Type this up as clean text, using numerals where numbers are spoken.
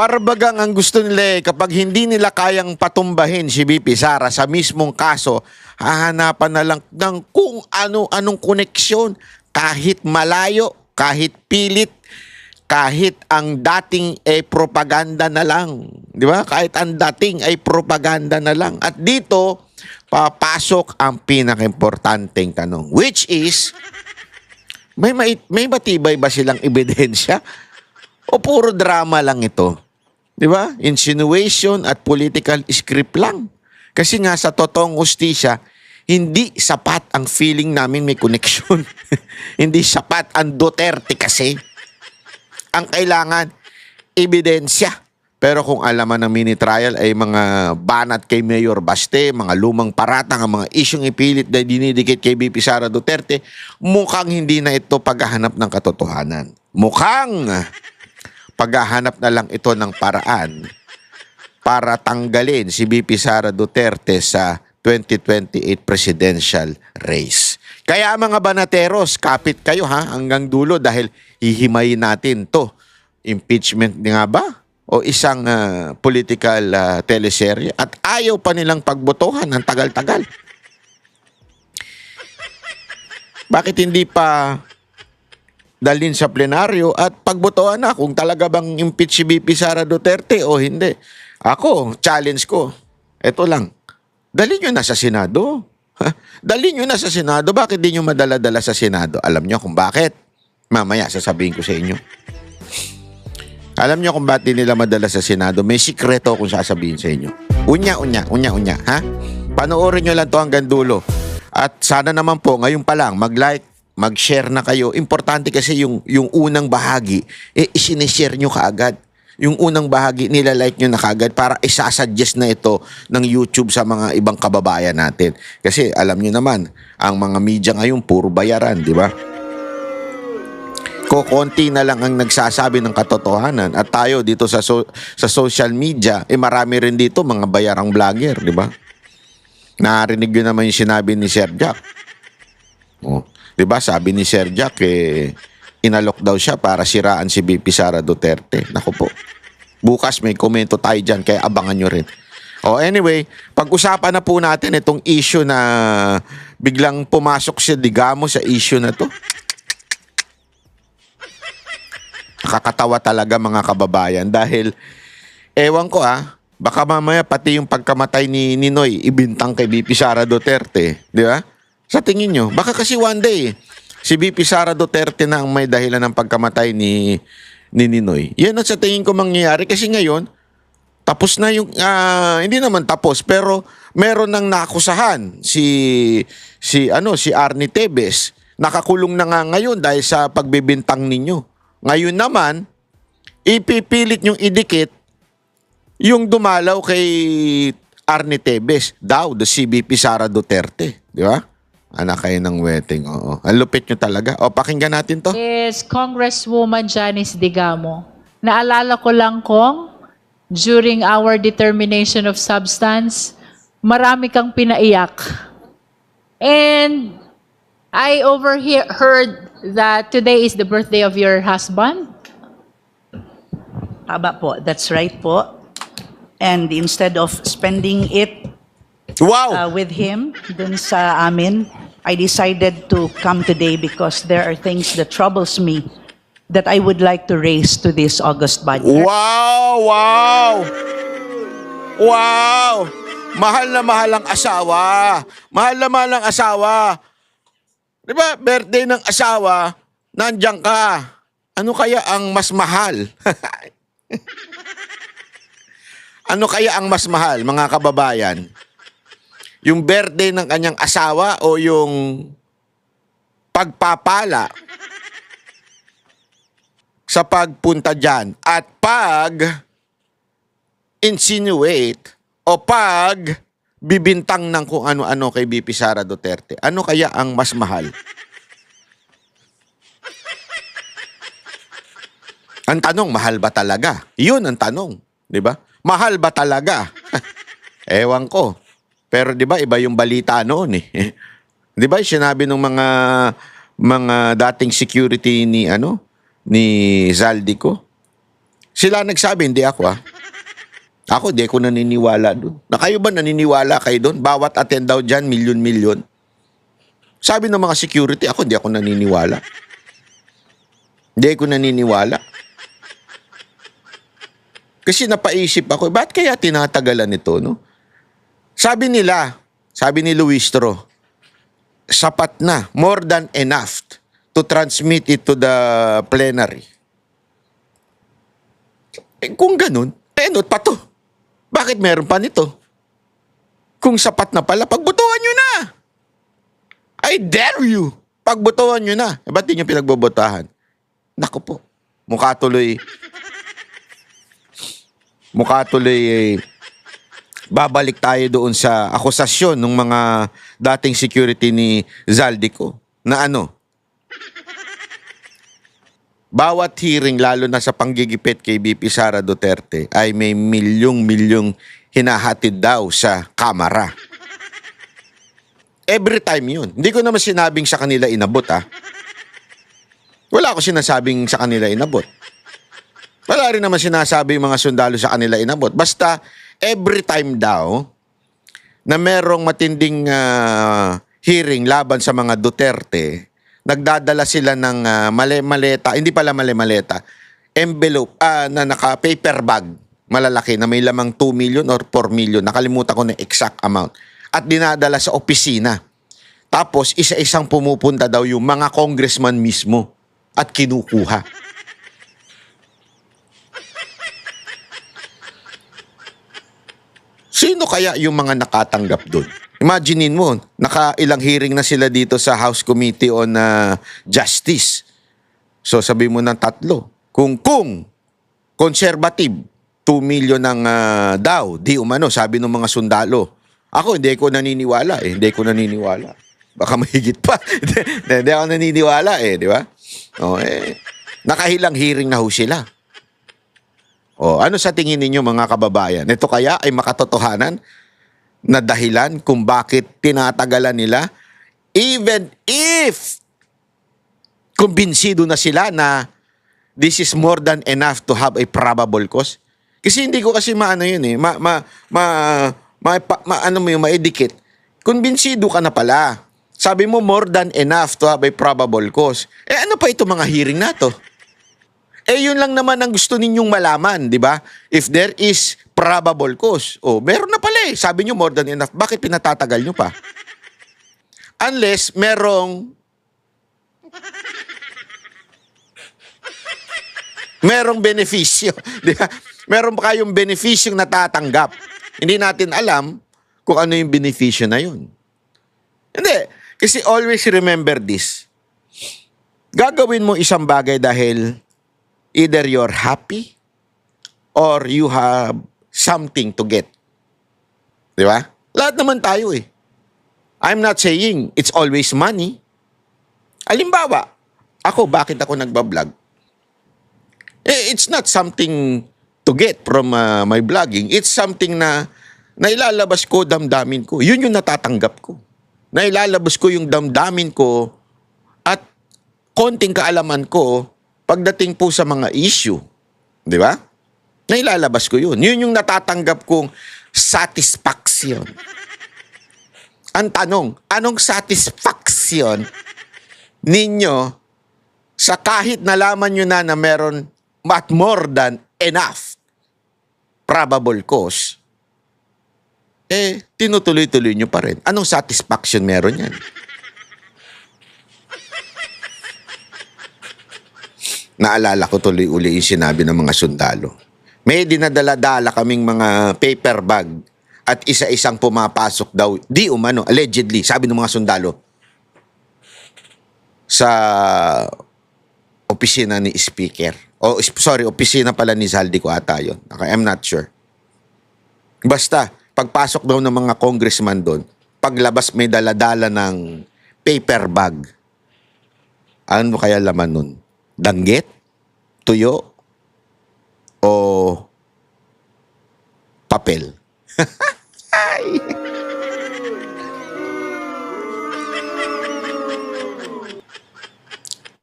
Para bagang ang gusto nila kapag hindi nila kayang patumbahin si VP Sara sa mismong kaso, hahanapan na lang ng kung ano-anong koneksyon kahit malayo, kahit pilit, kahit ang dating ay propaganda na lang. Di ba? Kahit ang dating ay propaganda na lang. At dito, papasok ang pinaka-importanteng tanong, which is, may matibay ba silang ebidensya? O puro drama lang ito? Di ba? Insinuation at political script lang. Kasi nga sa totoong hustisya, hindi sapat ang feeling namin may connection. Hindi sapat ang Duterte kasi. Ang kailangan, ebidensya. Pero kung alaman ng mini trial ay mga banat kay Mayor Baste, mga lumang paratang, ang mga isyong ipilit na dinidikit kay VP Sara Duterte, mukhang hindi na ito paghahanap ng katotohanan. Mukhang paghahanap na lang ito ng paraan para tanggalin si VP Sara Duterte sa 2028 presidential race. Kaya mga banateros, kapit kayo hanggang dulo dahil hihimayin natin to. Impeachment nga ba? O isang political teleserye? At ayaw pa nilang pagbotohan ng tagal-tagal. Bakit hindi pa dalhin sa plenaryo at pagbotohan na kung talaga bang impeach si VP Sara Duterte o hindi? Ako, challenge ko, ito lang. Dalhin nyo na sa Senado. Dalhin nyo na sa Senado. Bakit di nyo madala-dala sa Senado? Alam nyo kung bakit? Mamaya sasabihin ko sa inyo. Alam nyo kung bakit di nila madala sa Senado? May sikreto kung sasabihin sa inyo. Unya. Ha? Panoorin nyo lang to hanggang dulo. At sana naman po, ngayon pa lang, mag-like, mag-share na kayo. Importante kasi yung unang bahagi, isinishare nyo kaagad. Yung unang bahagi, nilalike nyo na kaagad para isasuggest na ito ng YouTube sa mga ibang kababayan natin. Kasi alam nyo naman, ang mga media ngayon, puro bayaran, di ba? Konti na lang ang nagsasabi ng katotohanan at tayo dito sa social media, marami rin dito mga bayarang vlogger, di ba? Narinig nyo naman yung sinabi ni Sir Jack. Oh, di ba? Sabi ni Sir Jack, inalok daw siya para siraan si VP Sara Duterte. Naku po. Bukas may komento tayo dyan, kaya abangan nyo rin. Oh, anyway, pag-usapan na po natin itong issue na biglang pumasok si Digamo sa issue na to. Nakakatawa talaga mga kababayan dahil ewan ko baka mamaya pati yung pagkamatay ni Ninoy ibintang kay VP Sara Duterte, di ba? Sa tingin nyo, baka kasi one day si VP Sara Duterte na ang may dahilan ng pagkamatay ni Ninoy. Yan ang sa tingin ko mangyayari kasi ngayon tapos na yung hindi naman tapos pero meron nang nakusahan si Arnie Tebes. Nakakulong na nga ngayon dahil sa pagbibintang ninyo. Ngayon naman, ipipilit nyong idikit yung dumalaw kay Arnie Tebes, daw, the CBP Sara Duterte. Di ba? Anak kayo ng wedding, oo. Ang lupit nyo talaga. O, pakinggan natin to. Is Congresswoman Janice Digamo. Naalala ko lang kung during our determination of substance, marami kang pinaiyak. And I overheard that today is the birthday of your husband. Tama po, that's right po. And instead of spending it Wow! with him dun sa amin, I decided to come today because there are things that troubles me that I would like to raise to this August budget. Wow! Wow! Wow! Mahal na mahal ang asawa. Mahal na mahal ang asawa. Di ba, birthday ng asawa, nandiyan ka. Ano kaya ang mas mahal? Ano kaya ang mas mahal, mga kababayan? Yung birthday ng kanyang asawa o yung pagpapala sa pagpunta dyan at pag-insinuate o bibintang ng kung ano-ano kay VP Sara Duterte. Ano kaya ang mas mahal? Ang tanong, mahal ba talaga? Yun ang tanong, di ba? Mahal ba talaga? Ewan ko. Pero di ba iba yung balita noon eh. Di ba sinabi ng mga dating security ni Zaldico? Sila nagsabi, hindi ako Ako, di ako naniniwala doon. Na kayo ba naniniwala kayo doon? Bawat attend daw dyan, milyon-milyon. Sabi ng mga security, ako, di ako naniniwala. Hindi ako naniniwala. Kasi napaisip ako, ba't kaya tinatagalan ito, no? Sabi ni Luistro, sapat na, more than enough to transmit it to the plenary. Kung ganun, not pa to. Bakit meron pa nito? Kung sapat na pala, pagbutuhan nyo na. I dare you. Pagbutuhan nyo na. Ba't di nyo pinagbobotahan? Naku po. Mukha tuloy babalik tayo doon sa akusasyon ng mga dating security ni Zaldico na bawat hearing, lalo na sa panggigipit kay BP Sara Duterte, ay may milyong-milyong hinahatid daw sa kamera. Every time yun. Hindi ko naman sinabing sa kanila inabot, Wala ko sinasabing sa kanila inabot. Wala rin naman sinasabi yung mga sundalo sa kanila inabot. Basta, every time daw na merong matinding hearing laban sa mga Duterte, nagdadala sila ng male-maleta, hindi pala male-maleta, envelope na naka-paper bag, malalaki na may lamang 2 million or 4 million. Nakalimutan ko na exact amount. At dinadala sa opisina. Tapos, isa-isang pumupunta daw yung mga congressman mismo at kinukuha. Sino kaya yung mga nakatanggap doon? Imaginein mo, nakailang hearing na sila dito sa House Committee on Justice. So sabi mo ng 3. Kung conservative, 2 million ang daw, di umano, sabi ng mga sundalo. Ako, hindi ko naniniwala Hindi ko naniniwala. Baka mahigit pa. Hindi ako naniniwala di ba? Nakahilang hearing na ho sila. Ano sa tingin ninyo mga kababayan? Ito kaya ay makatotohanan na dahilan kung bakit tinatagalan nila even if kumbinsido na sila na this is more than enough to have a probable cause? Kasi hindi ko kasi maano yun maedikit. Kumbinsido ka na pala. Sabi mo more than enough to have a probable cause. Ano pa ito mga hearing na to? Yun lang naman ang gusto ninyong malaman, di ba? If there is probable cause. Meron na pala Sabi nyo more than enough. Bakit pinatatagal nyo pa? Unless merong benepisyo. Di ba? Meron pa kayong benefisyong natatanggap. Hindi natin alam kung ano yung benepisyo na yun. Hindi. Kasi always remember this. Gagawin mo isang bagay dahil either you're happy or you have something to get. Di ba? Lahat naman tayo I'm not saying it's always money. Halimbawa, bakit ako nagbablog? It's not something to get from my vlogging. It's something na nailalabas ko, damdamin ko. Yun yung natatanggap ko. Nailalabas ko yung damdamin ko at konting kaalaman ko pagdating po sa mga issue. Di ba? Nailalabas ko yun. Yun yung natatanggap kong satisfaction. Ang tanong, anong satisfaction ninyo sa kahit nalaman nyo na meron at more than enough probable cause, tinutuloy-tuloy nyo pa rin. Anong satisfaction meron yan? Naalala ko tuloy uli yung sinabi ng mga sundalo. May dinadala-dala kaming mga paper bag at isa-isang pumapasok daw, di umano, allegedly, sabi ng mga sundalo, sa opisina ni Speaker. Opisina pala ni Zaldico ata yun. I'm not sure. Basta, pagpasok daw ng mga congressman doon, paglabas may daladala ng paper bag. Ano kaya laman nun? Danggit? Tuyo? O papel? Ay!